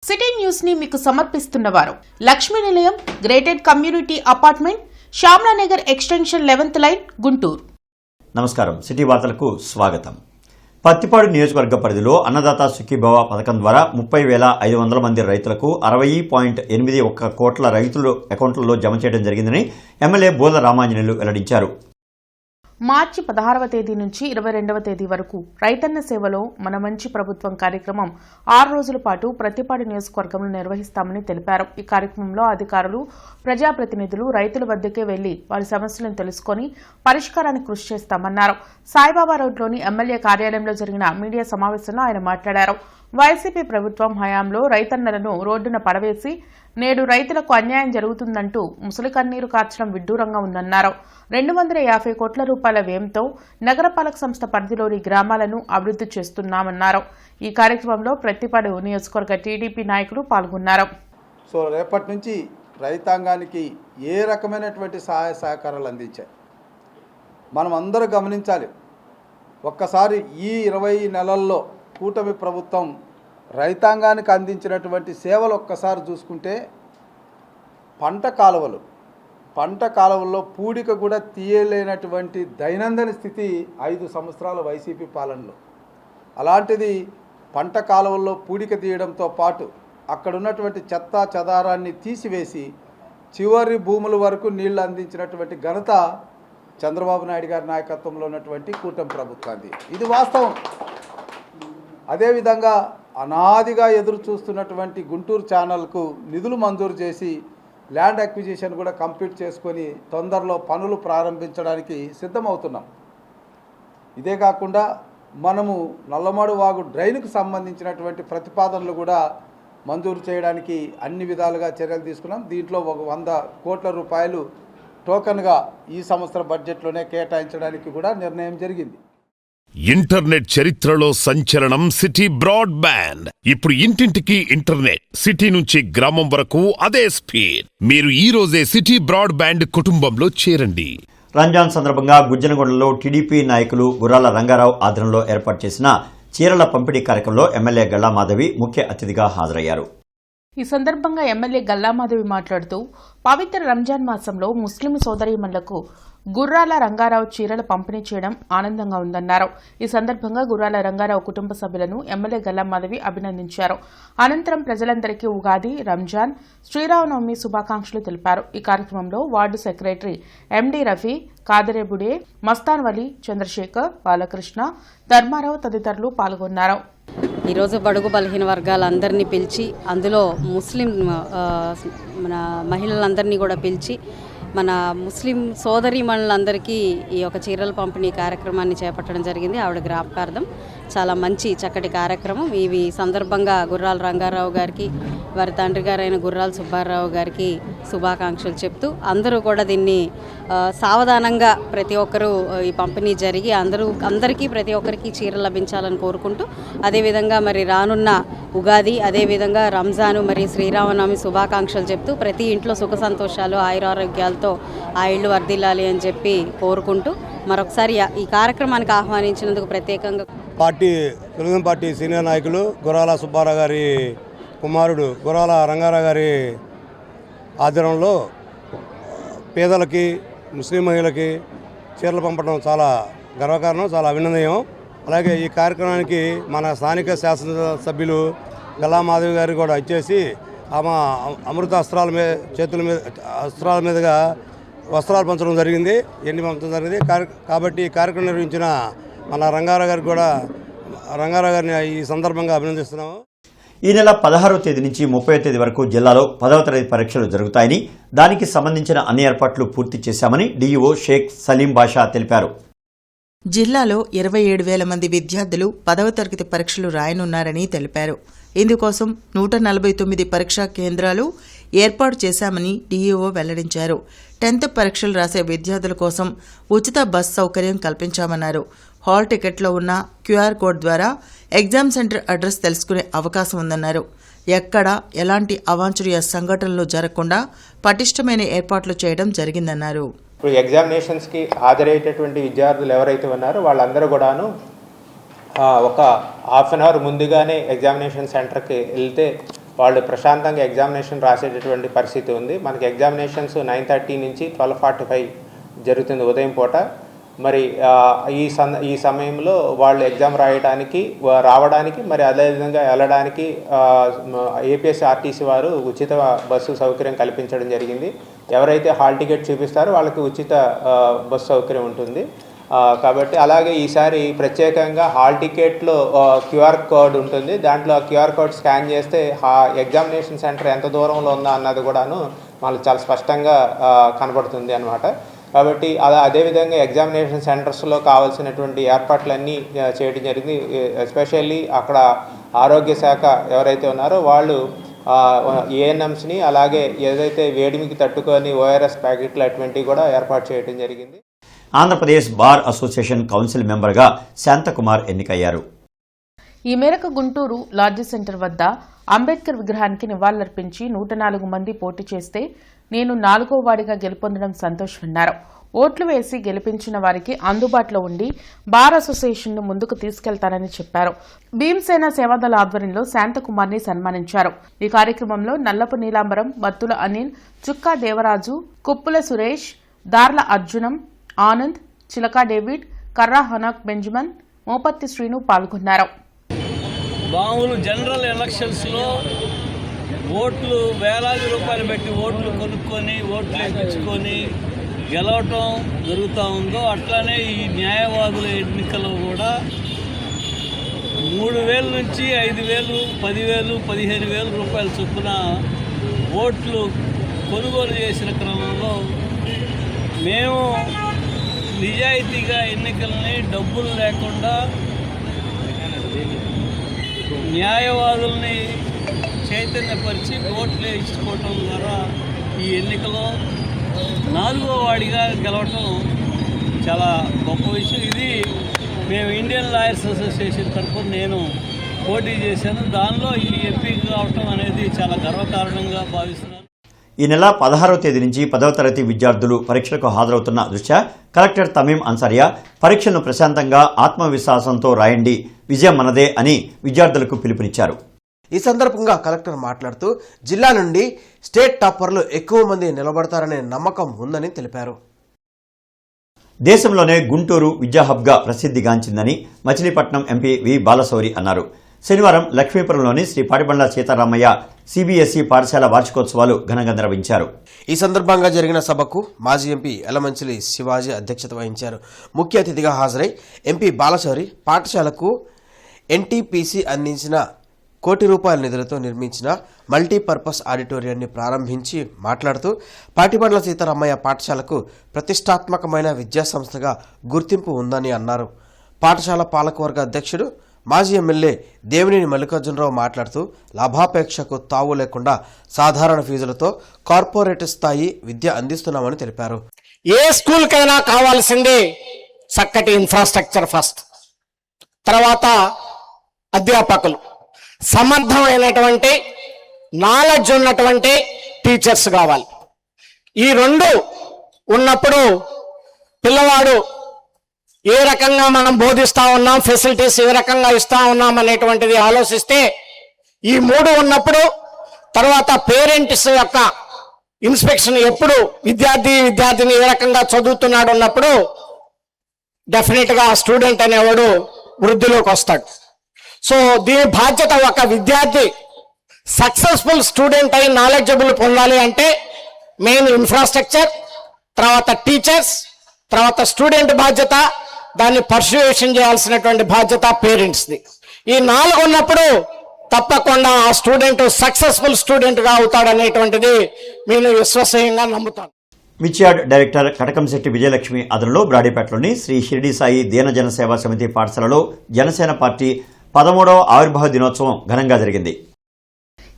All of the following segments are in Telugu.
సిటీ న్యూస్ ని మీకు సమర్పిస్తున్నవారు లక్ష్మీ నిలయం grated community apartment Shyamala Nagar extension 11th line Guntur. నమస్కారం. సిటీ వార్తలకు స్వాగతం. పత్తిపాడు నియోజకవర్గ పరిధిలో అన్నదాత సుఖీభవ పథకం ద్వారా 30,500 మంది రైతులకు 60.81 కోట్ల రైతుల అకౌంట్లలో జమ చేయడం జరిగిందని ఎమ్మెల్యే బోల రామాంజనేయులు వెల్లడించారు. మార్చి 16వ తేదీ నుంచి 22వ తేదీ వరకు రైతన్న సేవలో మన మంచి ప్రభుత్వం కార్యక్రమం 6 రోజుల పాటు ప్రతిపాడు నియోజకవర్గంలో నిర్వహిస్తామని తెలిపారు. ఈ కార్యక్రమంలో అధికారులు, ప్రజాప్రతినిధులు రైతుల వద్దకే వెళ్లి వారి సమస్యలను తెలుసుకుని పరిష్కారానికి కృషి చేస్తామన్నారు. సాయిబాబా రోడ్లోని ఎమ్మెల్యే కార్యాలయంలో జరిగిన మీడియా సమావేశంలో ఆయన మాట్లాడారు. వైసీపీ ప్రభుత్వం హయాంలో రైతన్నలను రోడ్డున పడవేసి నేడు రైతులకు అన్యాయం జరుగుతుందంటూ ముసలి కన్నీరు కార్చడం విడ్డూరంగా ఉందన్నారు. 250 కోట్ల రూపాయల వ్యయంతో నగరపాలక సంస్థ పరిధిలోని గ్రామాలను అభివృద్ధి చేస్తున్నామన్నారు. ఈ కార్యక్రమంలో ప్రతిపాడు నియోజకవర్గ టీడీపీ నాయకులు పాల్గొన్నారు. సో రేపటి నుంచి రైతాంగానికి ఏ రకమైనటువంటి సహాయ సహకారాలు అందించాయి మనం అందరూ గమనించాలి. ఒక్కసారి ఈ 20 నెలల్లో కూటమి ప్రభుత్వం రైతాంగానికి అందించినటువంటి సేవలు ఒక్కసారి చూసుకుంటే పంట కాలువల్లో పూడిక కూడా తీయలేనటువంటి దైనందిన స్థితి 5 సంవత్సరాల వైసీపీ పాలనలో. అలాంటిది పంట కాలువల్లో పూడిక తీయడంతో పాటు అక్కడ ఉన్నటువంటి చెత్త చెదారాన్ని తీసివేసి చివరి భూముల వరకు నీళ్లు అందించినటువంటి ఘనత చంద్రబాబు నాయుడు గారి నాయకత్వంలో ఉన్నటువంటి కూటమి ప్రభుత్వాన్ని. ఇది వాస్తవం. అదేవిధంగా అనాదిగా ఎదురు చూస్తున్నటువంటి గుంటూరు ఛానల్కు నిధులు మంజూరు చేసి ల్యాండ్ అక్విజిషన్ కూడా కంప్లీట్ చేసుకొని తొందరలో పనులు ప్రారంభించడానికి సిద్ధమవుతున్నాం. ఇదే కాకుండా మనము నల్లమడు వాగు డ్రైన్కు సంబంధించినటువంటి ప్రతిపాదనలు కూడా మంజూరు చేయడానికి అన్ని విధాలుగా చర్యలు తీసుకున్నాం. దీంట్లో 100 కోట్ల రూపాయలు టోకన్గా ఈ సంవత్సర బడ్జెట్లోనే కేటాయించడానికి కూడా నిర్ణయం జరిగింది. ఇంటర్నెట్ చరిత్రలో సంచలనం సిటీ బ్రాడ్బ్యాండ్. ఇప్పుడు ఇంటింటికి ఇంటర్నెట్, సిటీ నుంచి గ్రామం వరకు అదే స్పీడ్. మీరు ఈ రోజే సిటీ బ్రాడ్బ్యాండ్ కుటుంబంలో చేరండి. రంజాన్ సందర్భంగా గుజ్జనగూడలో టీడీపీ నాయకులు గుర్రాల రంగారావు ఆధ్వర్యంలో ఏర్పాటు చేసిన చీరల పంపిణీ కార్యక్రమంలో ఎమ్మెల్యే గల్లా మాధవి ముఖ్య అతిథిగా హాజరయ్యారు. ఈ సందర్భంగా ఎమ్మెల్యే గల్లామాధవి మాట్లాడుతూ పవిత్ర రంజాన్ మాసంలో ముస్లిం సోదరీమణులకు గుర్రాల రంగారావు చీరలు పంపిణీ చేయడం ఆనందంగా ఉందన్నారు. ఈ సందర్భంగా గుర్రాల రంగారావు కుటుంబ సభ్యులను ఎమ్మెల్యే గల్లామాధవి అభినందించారు. అనంతరం ప్రజలందరికీ ఉగాది, రంజాన్, శ్రీరామనవమి శుభాకాంక్షలు తెలిపారు. ఈ కార్యక్రమంలో వార్డు సెక్రటరీ ఎండి రఫీ, కాదరేబుడే, మస్తాన్ వలి, చంద్రశేఖర్, బాలకృష్ణ, ధర్మారావు తదితరులు పాల్గొన్నారు. ఈరోజు బడుగు బలహీన వర్గాలందరినీ పిలిచి, అందులో ముస్లిం మన మహిళలందరినీ కూడా పిలిచి మన ముస్లిం సోదరీమణులందరికీ ఈ యొక్క చీరల పంపిణీ కార్యక్రమాన్ని చేపట్టడం జరిగింది. ఆవిడ జ్ఞాపకార్థం చాలా మంచి చక్కటి కార్యక్రమం. ఇవి సందర్భంగా గుర్రాల రంగారావు గారికి, వారి తండ్రి గారైన గుర్రాల సుబ్బారావు గారికి శుభాకాంక్షలు చెప్తూ అందరూ కూడా దీన్ని సావధానంగా ప్రతి ఒక్కరూ ఈ పంపిణీ జరిగి అందరికీ ప్రతి ఒక్కరికి చీరలు లభించాలని కోరుకుంటూ, అదేవిధంగా మరి రానున్న ఉగాది, అదేవిధంగా రంజాను మరియు శ్రీరామనవమి శుభాకాంక్షలు చెప్తూ ప్రతి ఇంట్లో సుఖ సంతోషాలు ఆయురారోగ్యాలతో ఆ ఇళ్ళు వర్ధిల్లాలి అని చెప్పి కోరుకుంటూ మరొకసారి ఈ కార్యక్రమానికి ఆహ్వానించినందుకు ప్రత్యేకంగా తెలుగుదేశం పార్టీ సీనియర్ నాయకులు గుర్రాల సుబ్బారావు గారి కుమారుడు గుర్రాల రంగారావు గారి ఆధ్వర్యంలో పేదలకి, ముస్లిం మహిళలకి చీరలు పంపడం చాలా గర్వకారణం, చాలా అభినందనీయం. అలాగే ఈ కార్యక్రమానికి మన స్థానిక శాసనసభ్యులు గల్లా మాధవి గారు కూడా ఇచ్చేసి ఆమె అమృత అస్త్రాల మీదుగా వస్త్రాలు పంచడం జరిగింది, ఎన్ని పంచడం జరిగింది. కాబట్టి ఈ కార్యక్రమం నిర్వహించిన మన రంగారావు గారిని ఈ సందర్భంగా అభినందిస్తున్నాము. ఈ నెల 16వ తేదీ నుంచి 30వ తేదీ వరకు జిల్లాలో 10వ తరగతి పరీక్షలు జరుగుతాయని, దానికి సంబంధించిన అన్ని ఏర్పాట్లు పూర్తి చేశామని డీఈఓ షేక్ సలీం బాషా తెలిపారు. జిల్లాలో 27,000 మంది విద్యార్థులు 10వ తరగతి పరీక్షలు రాయనున్నారని తెలిపారు. ఇందుకోసం 149 పరీక్షా కేంద్రాలు ఏర్పాటు చేశామని డీఈఓ వెల్లడించారు. 10th పరీక్షలు రాసే విద్యార్థుల కోసం ఉచిత బస్ సౌకర్యం కల్పించామన్నారు. హాల్ టికెట్లో ఉన్న క్యూఆర్ కోడ్ ద్వారా ఎగ్జామ్ సెంటర్ అడ్రస్ తెలుసుకునే అవకాశం ఉందన్నారు. ఎక్కడా ఎలాంటి అవాంఛనీయ సంఘటనలు జరగకుండా పటిష్టమైన ఏర్పాట్లు చేయడం జరిగిందన్నారు. ఇప్పుడు ఎగ్జామినేషన్స్కి హాజరయ్యేటటువంటి విద్యార్థులు ఎవరైతే ఉన్నారో వాళ్ళందరూ కూడాను ఒక హాఫ్ అన్ అవర్ ముందుగానే ఎగ్జామినేషన్ సెంటర్కి వెళ్తే వాళ్ళు ప్రశాంతంగా ఎగ్జామినేషన్ రాసేటటువంటి పరిస్థితి ఉంది. మనకి ఎగ్జామినేషన్స్ 9:30 నుంచి 12:45 జరుగుతుంది ఉదయం పూట. మరి ఈ సమయంలో వాళ్ళు ఎగ్జామ్ రావడానికి మరి అదేవిధంగా వెళ్ళడానికి ఏపీఎస్ఆర్టీసీ వారు ఉచిత బస్సు సౌకర్యం కల్పించడం జరిగింది. ఎవరైతే హాల్ టికెట్ చూపిస్తారో వాళ్ళకి ఉచిత బస్సు సౌకర్యం ఉంటుంది. కాబట్టి అలాగే ఈసారి ప్రత్యేకంగా హాల్ టికెట్లో క్యూఆర్ కోడ్ ఉంటుంది. దాంట్లో క్యూఆర్ కోడ్ స్కాన్ చేస్తే ఎగ్జామినేషన్ సెంటర్ ఎంత దూరంలో ఉందా అన్నది కూడాను మనకు చాలా స్పష్టంగా కనబడుతుంది అన్నమాట. కాబట్టి అదేవిధంగా ఎగ్జామినేషన్ సెంటర్స్లో కావాల్సినటువంటి ఏర్పాట్లన్నీ చేయడం జరిగింది. ఎస్పెషల్లీ అక్కడ ఆరోగ్య శాఖ ఎవరైతే ఉన్నారో వాళ్ళు ఏఎన్ఎంస్ని అలాగే ఏదైతే వేడిమికి తట్టుకొని ఓఆర్ఎస్ ప్యాకెట్లు అటువంటివి కూడా ఏర్పాటు చేయడం జరిగింది. ఆంధ్రప్రదేశ్ బార్ అసోసియేషన్ కౌన్సిల్ మెంబర్గా శాంతకుమార్ ఎన్నికయ్యారు. ఈ మేరకు గుంటూరు లాడ్జి సెంటర్ వద్ద అంబేద్కర్ విగ్రహానికి నివాళులర్పించి 104 మంది పోటీ చేస్తే నేను 4వ వాడిగా గెలుపొందడం సంతోషమన్నారు. ఓట్లు వేసి గెలిపించిన వారికి అందుబాటులో ఉండి బార్ అసోసియేషన్ను ముందుకు తీసుకెళ్తారని చెప్పారు. భీమసేన సేవాదళ ఆధ్వర్యంలో శాంతకుమార్ని సన్మానించారు. ఈ కార్యక్రమంలో నల్లపు నీలాంబరం, బత్తుల అనిల్, చుక్కా దేవరాజు, కుప్పుల సురేష్, దార్ల అర్జునం, ఆనంద్, చిలకా డేవిడ్, కర్రా హనాక్ బెంజమిన్, మోపత్తి శ్రీను పాల్గొన్నారు. మామూలు జనరల్ ఎలక్షన్స్లో ఓట్లు వేలాది రూపాయలు పెట్టి ఓట్లు కొనుక్కొని ఓట్లు వేయించుకొని గెలవటం జరుగుతూ ఉందో అట్లానే ఈ న్యాయవాదుల ఎన్నికల్లో కూడా 3,000 నుంచి 5,000, 10,000, 15,000 రూపాయల చొప్పున ఓట్లు కొనుగోలు చేసిన క్రమంలో మేము నిజాయితీగా ఎన్నికల్ని డబ్బులు లేకుండా న్యాయవాదుల్ని చైతన్యపరిచి ఓట్లు వేయించుకోవటం ద్వారా ఈ ఎన్నికలో 4వ వాడిగా గెలవటం చాలా గొప్ప విషయం. ఇది మేము ఇండియన్ లాయర్స్ అసోసియేషన్ తరఫున నేను పోటీ చేశాను. దానిలో ఈ ఎంపీ కావటం అనేది చాలా గర్వకారణంగా భావిస్తున్నాను. ఈ నెల 16వ తేదీ నుంచి 10వ తరగతి విద్యార్థులు పరీక్షలకు హాజరవుతున్న దృష్ట్యా కలెక్టర్ తమీం అన్సారియా పరీక్షలను ప్రశాంతంగా ఆత్మవిశ్వాసంతో రాయండి, విజయం మనదే అని విద్యార్థులకు పిలుపునిచ్చారు. ఈ సందర్భంగా కలెక్టర్ మాట్లాడుతూ జిల్లా నుండి స్టేట్ టాపర్లు ఎక్కువ మంది నిలబడతారనే నమ్మకం ఉందని తెలిపారు. దేశంలోనే గుంటూరు విద్యా హబ్గా ప్రసిద్ధిగాంచిందని మచిలీపట్నం ఎంపీ వి బాలశౌరి అన్నారు. శనివారం లక్ష్మీపురంలోని శ్రీ పాటిబండ్ల సీతారామయ్య సిబిఎస్ఈ పాఠశాల వార్షికోత్సవాలు ఘనంగా నిర్వహించారు. ఈ సందర్భంగా జరిగిన సభకు మాజీ ఎంపీ యలమంచిలి శివాజీ అధ్యక్షత వహించారు. ముఖ్య అతిథిగా హాజరై ఎంపీ బాలశౌరి పాఠశాలకు ఎన్టీపీసీ అందించిన ₹1,00,00,000 నిధులతో నిర్మించిన మల్టీపర్పస్ ఆడిటోరియాన్ని ప్రారంభించి మాట్లాడుతూ పాటిబండ్ల సీతారామయ్య పాఠశాలకు ప్రతిష్టాత్మకమైన విద్యాసంస్థగా గుర్తింపు ఉందని అన్నారు. పాఠశాల పాలకవర్గ అధ్యక్షుడు మాజీ ఎమ్మెల్యే దేవినేని మల్లికార్జునరావు మాట్లాడుతూ లాభాపేక్షకు తావు లేకుండా సాధారణ ఫీజులతో కార్పొరేట్ స్థాయి విద్య అందిస్తున్నామని తెలిపారు. ఏ స్కూల్కైనా కావాల్సింది చక్కటి ఇన్ఫ్రాస్ట్రక్చర్ ఫస్ట్, తర్వాత అధ్యాపకులు, సమర్థమైనటువంటి నాలెడ్జ్ ఉన్నటువంటి టీచర్స్ కావాలి. ఈ రెండు ఉన్నప్పుడు పిల్లవాడు ఏ రకంగా మనం బోధిస్తా ఉన్నాం, ఫెసిలిటీస్ ఏ రకంగా ఇస్తా ఉన్నాం అనేటువంటిది ఆలోచిస్తే ఈ 3 ఉన్నప్పుడు తర్వాత పేరెంట్స్ యొక్క ఇన్స్పెక్షన్ ఎప్పుడు విద్యార్థిని ఏ రకంగా చదువుతున్నాడు ఉన్నప్పుడు డెఫినెట్గా స్టూడెంట్ అనేవాడు వృద్ధిలోకి వస్తాడు. సో దీని బాధ్యత ఒక విద్యార్థి సక్సెస్ఫుల్ స్టూడెంట్ అయి నాలెడ్జబుల్ పొందాలి అంటే మెయిన్ ఇన్ఫ్రాస్ట్రక్చర్, తర్వాత టీచర్స్, తర్వాత స్టూడెంట్ బాధ్యత, దాన్ని పర్సుయేషన్ చేయాల్సినటువంటి బాధ్యత పేరెంట్స్ది. ఈ 4 ఉన్నప్పుడు తప్పకుండా ఆ స్టూడెంట్ సక్సెస్ఫుల్ స్టూడెంట్గా అవుతాడనేటువంటిది నేను విశ్వసనీయంగా నమ్ముతాను. మిర్చియాడ్ డైరెక్టర్ కటకంశెట్టి విజయలక్ష్మి ఆధ్వర్యంలో బ్రాడీపేటలోని శ్రీ షిరిడి సాయి దీన జనసేవా సమితి పాఠశాలలో జనసేన పార్టీ 13వ ఆవిర్భావ దినోత్సవం ఘనంగా జరిగింది.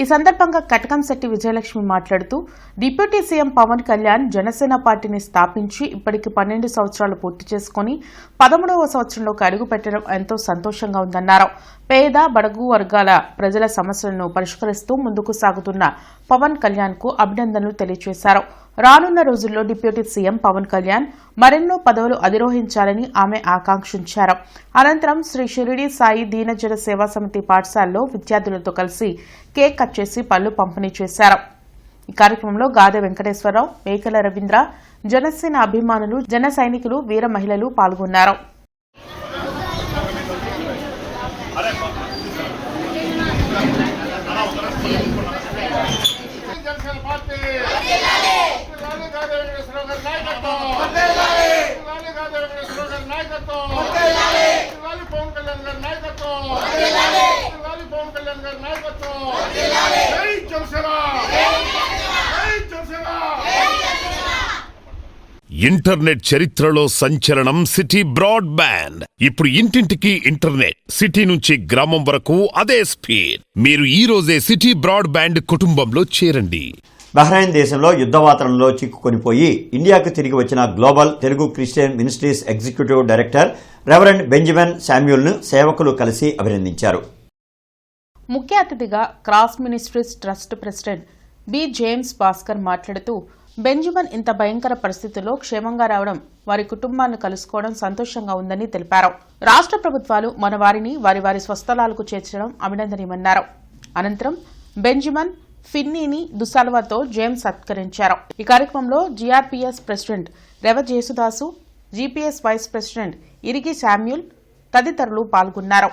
ఈ సందర్భంగా కటకంశెట్టి విజయలక్ష్మి మాట్లాడుతూ డిప్యూటీ సీఎం పవన్ కళ్యాణ్ జనసేన పార్టీని స్థాపించి ఇప్పటికి 12 సంవత్సరాలు పూర్తి చేసుకుని 13వ సంవత్సరంలోకి అడుగు పెట్టడం ఎంతో సంతోషంగా ఉందన్నారు. పేద బడుగు వర్గాల ప్రజల సమస్యలను పరిష్కరిస్తూ ముందుకు సాగుతున్న పవన్ కళ్యాణ్ కు అభినందనలు తెలియజేశారు. రానున్న రోజుల్లో డిప్యూటీ సీఎం పవన్ కళ్యాణ్ మరెన్నో పదవులు అధిరోహించాలని ఆమె ఆకాంక్షించారు. అనంతరం శ్రీ షిరిడి సాయి దీనజన సేవా సమితి పాఠశాలలో విద్యార్థులతో కలిసి కేక్ కట్ చేసి పళ్లు పంపిణీ చేశారు. ఈ కార్యక్రమంలో గాదె వెంకటేశ్వరరావు, మేకల రవీంద్ర, జనసేన అభిమానులు, జన సైనికులు, వీర మహిళలు పాల్గొన్నారు. ఇంటర్నెట్ చరిత్రలో సంచలనం సిటీ బ్రాడ్బ్యాండ్. ఇప్పుడు ఇంటింటికి ఇంటర్నెట్, సిటీ నుంచి గ్రామం వరకు అదే స్పీడ్. మీరు ఈ రోజే సిటీ బ్రాడ్బ్యాండ్ కుటుంబంలో చేరండి. బహ్రెయిన్ దేశంలో యుద్ధ వాతావరణంలో చిక్కుకొనిపోయి ఇండియాకు తిరిగి వచ్చిన global Telugu Christian ministries executive director reverend Benjamin శామ్యూల్ను సేవకులు కలిసి అభినందించారు. ముఖ్య అతిథిగా cross ministries trust president B James Bhaskar మాట్లాడుతూ, బెంజమిన్ ఇంత భయంకర పరిస్థితుల్లో క్షేమంగా రావడం, వారి కుటుంబాలను కలుసుకోవడం సంతోషంగా ఉందని తెలిపారు. రాష్ట్ర ప్రభుత్వాలు మన వారిని వారి వారి స్వస్థలాలకు చేర్చడం అభినందనీయమన్నారు. అనంతరం బెంజమిన్ ఫిన్నీని దుసాల్వాతో జేమ్స్ సత్కరించారు. ఈ కార్యక్రమంలో GRPS president rev Jesudas, GPS vice president Irigi Samuel తదితరులు పాల్గొన్నారు.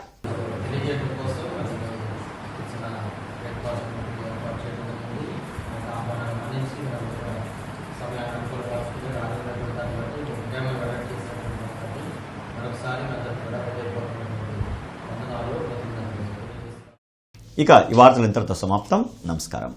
ఇక ఈ వార్తలు ఇంతటితో సమాప్తం. నమస్కారం.